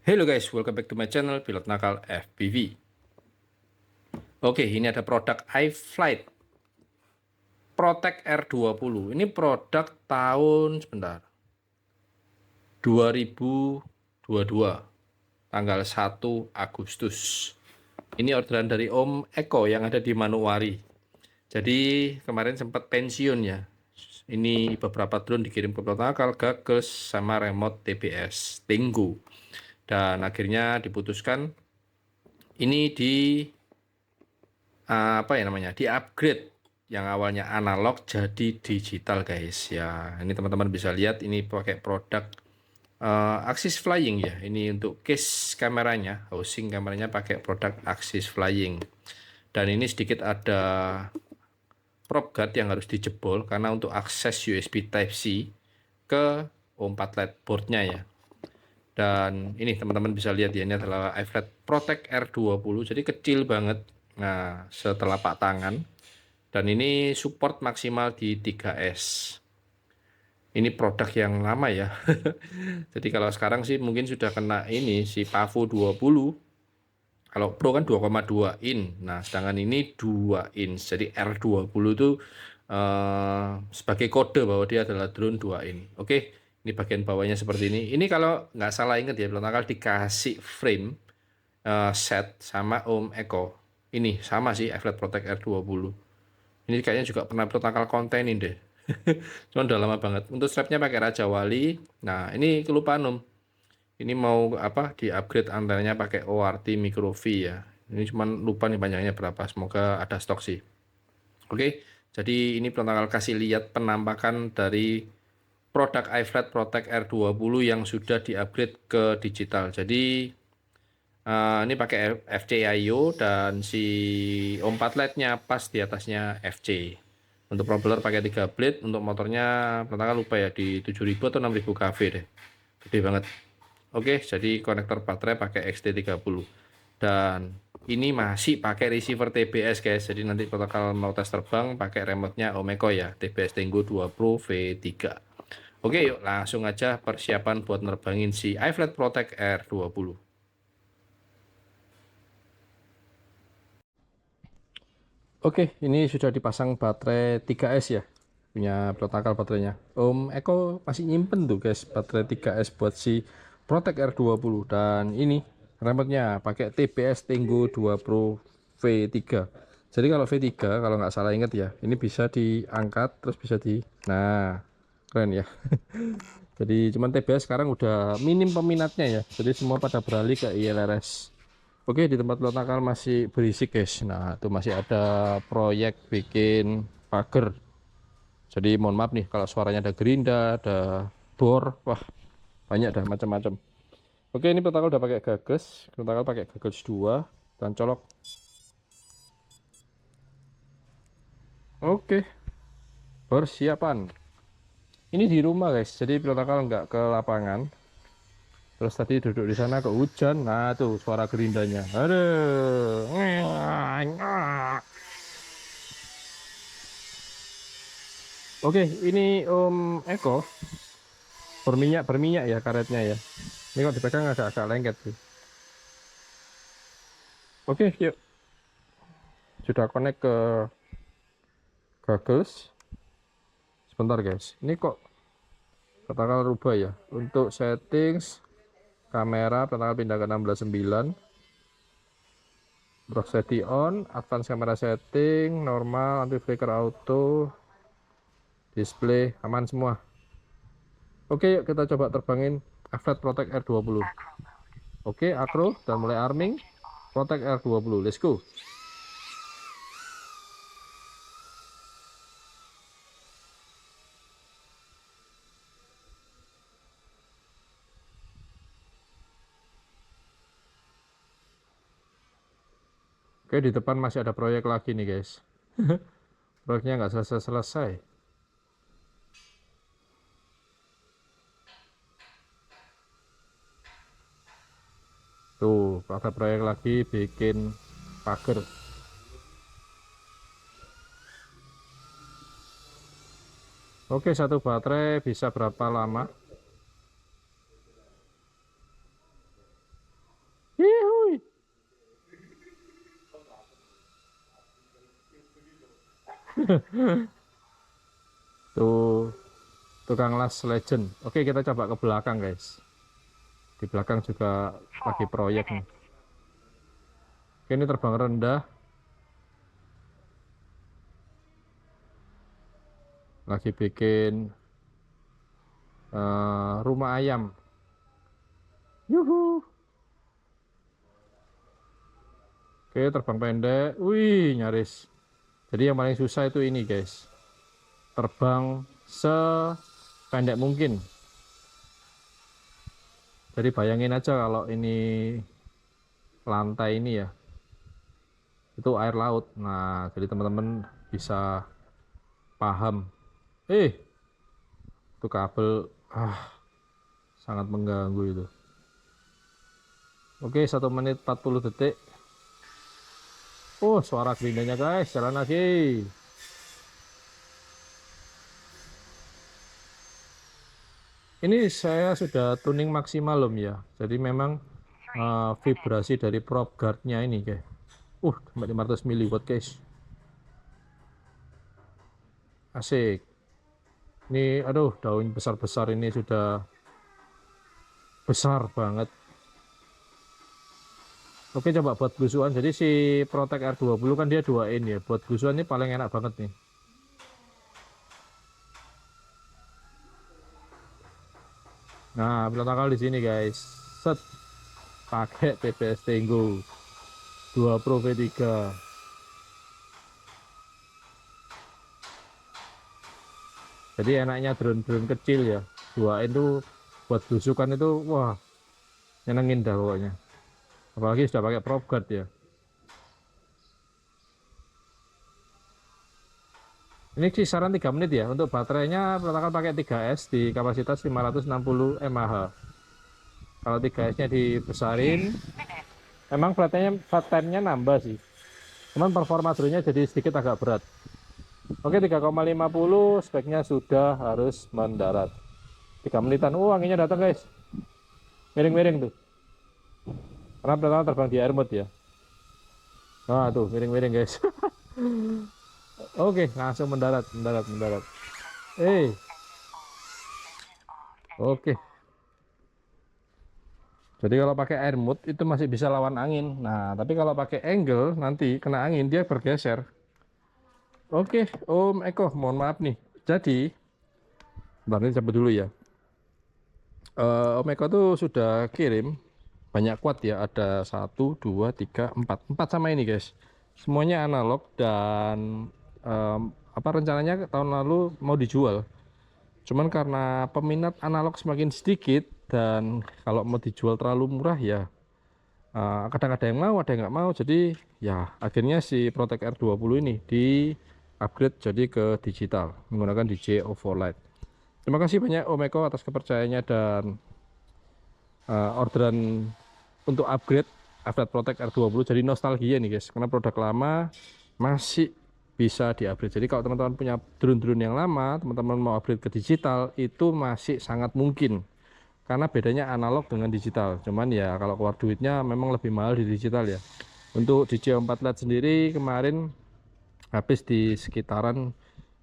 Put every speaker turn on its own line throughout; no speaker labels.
Hello guys, welcome back to my channel Pilot Nakal FPV. Oke, ini ada produk iFlight Protect R20. Ini produk tahun sebentar 2022 tanggal 1 Agustus. Ini orderan dari Om Eko yang ada di Manuwari. Jadi kemarin sempat pensiun ya. Ini beberapa drone dikirim ke Pilot Nakal, Gagas sama remote TBS Tinggu. Dan akhirnya diputuskan ini apa ya namanya, di upgrade yang awalnya analog jadi digital guys ya. Ini teman-teman bisa lihat ini pakai produk Axis Flying ya. Ini untuk case kameranya, housing kameranya pakai produk Axis Flying. Dan ini sedikit ada prop guard yang harus dijebol karena untuk akses USB Type C ke O4 LED boardnya ya. Dan ini teman-teman bisa lihat ya, ini adalah iFlight Protect R20, jadi kecil banget. Nah, setelapak tangan. Dan ini support maksimal di 3S. Ini produk yang lama ya. Jadi kalau sekarang sih mungkin sudah kena ini si PAVO 20. Kalau Pro kan 2,2 in. Nah, sedangkan ini 2 in. Jadi R20 itu sebagai kode bahwa dia adalah drone 2 in. Oke, ini bagian bawahnya seperti ini. Ini kalau nggak salah ingat ya, belum nakal dikasih frame set sama Om Eko. Ini sama sih iFlight Protect R20. Ini kayaknya juga pernah nakal kontenin deh. Cuman udah lama banget. Untuk strapnya pakai Raja Wali. Nah, ini kelupaan Om. Ini mau apa, di upgrade antaranya pakai ORT Micro V ya. Ini cuman lupa nih panjangnya berapa. Semoga ada stok sih. Oke, jadi ini pertama kasih lihat penampakan dari produk iFlight Protect R20 yang sudah di-upgrade ke digital. Jadi ini pakai FCIO dan si O4 LED-nya pas di atasnya FC. Untuk propeller pakai 3 blade, untuk motornya pertama lupa ya di 7000 atau 6000 kV deh. Gede banget. Oke, jadi konektor baterai pakai XT30. Dan ini masih pakai receiver TBS guys. Jadi nanti kalau mau tes terbang pakai remote-nya Omeko ya, TBS Tenggo 2 Pro V3. Oke, yuk langsung aja persiapan buat nerbangin si iFlight Protect R20. Oke, ini sudah dipasang baterai 3S ya. Punya protokol baterainya. Om Eko masih nyimpen tuh guys baterai 3S buat si Protect R20. Dan ini remote-nya pakai TBS Tenggo 2 Pro V3. Jadi kalau V3 kalau nggak salah ingat ya, ini bisa diangkat terus bisa di. Nah, keren ya. Jadi cuman TBS sekarang udah minim peminatnya ya. Jadi semua pada beralih ke ILRS. Oke, di tempat Pilot Nakal masih berisik guys. Nah, itu masih ada proyek bikin pagar. Jadi mohon maaf nih kalau suaranya ada gerinda, ada bor, wah banyak dah macam-macam. Oke, ini Pilot Nakal udah pakai gagas. Pilot Nakal pakai gagas 2 dan colok. Oke, persiapan. Ini di rumah guys. Jadi Pilot Nakal nggak ke lapangan. Terus tadi duduk di sana ke hujan. Nah, tuh suara gerindanya. Aduh. Oke, ini Om Eko berminyak ya karetnya ya. Ini kok dipegang agak-agak lengket sih. Oke, yuk. Sudah connect ke goggles. Sebentar guys. Ini kok katakan rubah ya. Untuk settings kamera katakan pindah ke 16:9. Proximity on, advance camera setting, normal, anti flicker auto, display aman semua. Oke, yuk kita coba terbangin iFlight Protect R20. Oke, acro dan mulai arming Protect R20. Let's go. Oke, di depan masih ada proyek lagi nih guys. Proyeknya nggak selesai-selesai. Tuh, ada proyek lagi bikin pagar. Oke, satu baterai bisa berapa lama? Tuh, tukang las legend. Oke, kita coba ke belakang guys. Di belakang juga lagi proyek nih. Oke, ini terbang rendah. Lagi bikin rumah ayam. Yuhu. Oke, terbang pendek. Wih, nyaris. Jadi yang paling susah itu ini guys. Terbang sependek mungkin. Jadi bayangin aja kalau ini lantai ini ya, itu air laut. Nah, jadi teman-teman bisa paham. Itu kabel sangat mengganggu itu. Oke, 1 menit 40 detik. Oh, suara gerindanya guys, jalan lagi. Ini saya sudah tuning maksimal loh ya. Jadi memang vibrasi dari prop guardnya ini guys. Sampai 500 mW guys. Asik. Ini aduh, daun besar-besar ini sudah besar banget. Oke, coba buat blusuan. Jadi si Protek R20 kan dia 2 in ya. Buat blusuan ini paling enak banget nih. Nah, pelakal di sini guys. Set. Pakai TPS Tenggo 2 Pro V3. Jadi enaknya drone-drone kecil ya. 2 in tuh buat blusukan itu wah, nyenengin dah pokoknya. Apalagi sudah pakai prop guard ya. Ini kisaran 3 menit ya. Untuk baterainya pelakal pakai 3S di kapasitas 560 mAh. Kalau 3S nya dibesarin, emang flat time-nya nambah sih. Cuman performa drone-nya jadi sedikit agak berat. Oke, 3,50 speknya sudah harus mendarat. 3 menitan. Anginnya datang guys. Miring-miring tuh. Karena pertama terbang di air mode ya. Nah tuh, miring-miring guys. Oke, langsung mendarat. Oke. Jadi kalau pakai air mode itu masih bisa lawan angin. Nah, tapi kalau pakai angle nanti kena angin dia bergeser. Oke, Om Eko, mohon maaf nih. Jadi, bentar ini cabut dulu ya. Om Eko tuh sudah kirim banyak quad ya. Ada 1, 2, 3, 4. 4 sama ini guys. Semuanya analog dan rencananya tahun lalu mau dijual. Cuman karena peminat analog semakin sedikit dan kalau mau dijual terlalu murah ya kadang ada yang mau, ada yang nggak mau. Jadi ya akhirnya si Protek R20 ini di upgrade jadi ke digital menggunakan DJ OVO Lite. Terima kasih banyak Om Eko atas kepercayaannya dan orderan untuk upgrade Protek R20. Jadi nostalgia nih guys, karena produk lama masih bisa di-upgrade. Jadi kalau teman-teman punya drone-drone yang lama, teman-teman mau upgrade ke digital, itu masih sangat mungkin. Karena bedanya analog dengan digital. Cuman ya kalau keluar duitnya memang lebih mahal di digital ya. Untuk DJ4 Lite sendiri kemarin habis di sekitaran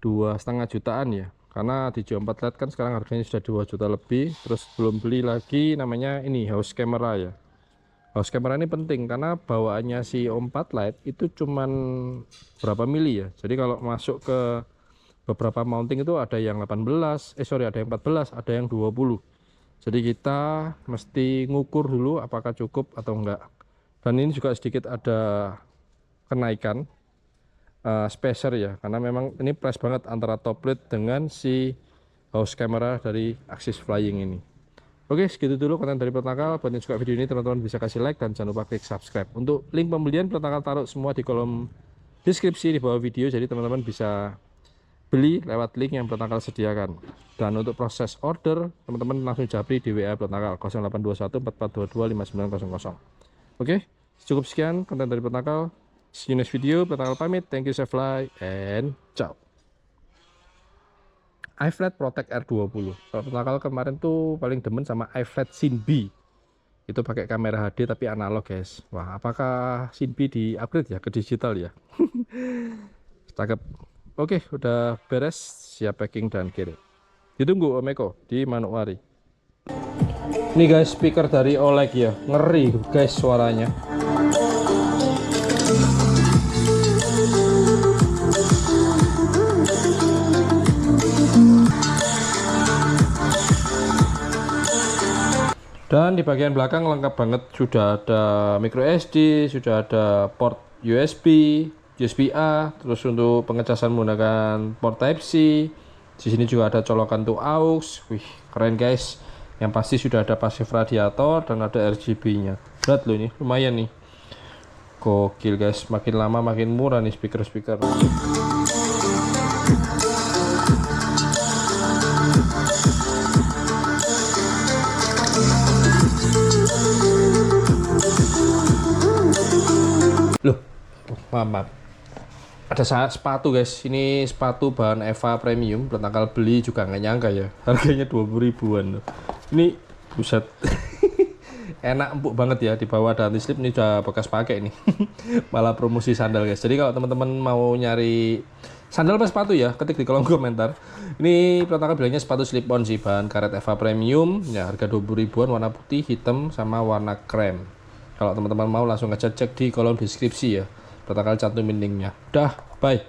2,5 jutaan ya. Karena DJ4 Lite kan sekarang harganya sudah 2 juta lebih. Terus belum beli lagi namanya ini house camera ya. House camera ini penting karena bawaannya si O4 Lite itu cuman berapa mili ya. Jadi kalau masuk ke beberapa mounting itu ada yang 18, ada yang 14, ada yang 20. Jadi kita mesti ngukur dulu apakah cukup atau enggak. Dan ini juga sedikit ada kenaikan spacer ya, karena memang ini price banget antara top plate dengan si house camera dari Axis Flying ini. Oke, segitu dulu konten dari Pertakal. Buat yang suka video ini, teman-teman bisa kasih like dan jangan lupa klik subscribe. Untuk link pembelian Pertakal taruh semua di kolom deskripsi di bawah video, jadi teman-teman bisa beli lewat link yang Pertakal sediakan. Dan untuk proses order, teman-teman langsung japri di WA Pertakal 0821 4422 5900. Oke, cukup sekian konten dari Pertakal. See you next video. Pertakal pamit. Thank you, safe fly, and ciao. iFlat Protek R20. Kalau Pertakal kemarin tuh paling demen sama iFlat Sin-B. Itu pakai kamera HD tapi analog guys. Wah, apakah Sin-B di upgrade ya ke digital ya? Cakep. Oke, udah beres, siap packing dan kirim. Ditunggu Om Eko di Manokwari. Ini guys, speaker dari Oleg ya, ngeri guys suaranya. Dan di bagian belakang lengkap banget, sudah ada micro SD, sudah ada port USB, USB A, terus untuk pengecasan menggunakan port Type C. Di sini juga ada colokan untuk aux. Wih, keren guys. Yang pasti sudah ada pasif radiator dan ada RGB-nya. Berat loh ini, lumayan nih. Gokil guys, makin lama makin murah nih speaker-speaker. Loh, maaf. Ada sepatu guys, ini sepatu bahan Eva Premium, bertanggal beli juga nggak nyangka ya, harganya 20 ribuan loh. Ini buset. Enak, empuk banget ya, di bawah ada anti slip, ini udah bekas pakai nih. Malah promosi sandal guys. Jadi kalau teman-teman mau nyari sandal apa sepatu ya, ketik di kolom komentar. Ini pertama bilangnya sepatu slip on sih, bahan karet Eva Premium ya, harga 20 ribuan, warna putih, hitam sama warna krem. Kalau teman-teman mau langsung aja cek di kolom deskripsi ya, pertama kali cantumin linknya. Dah, bye.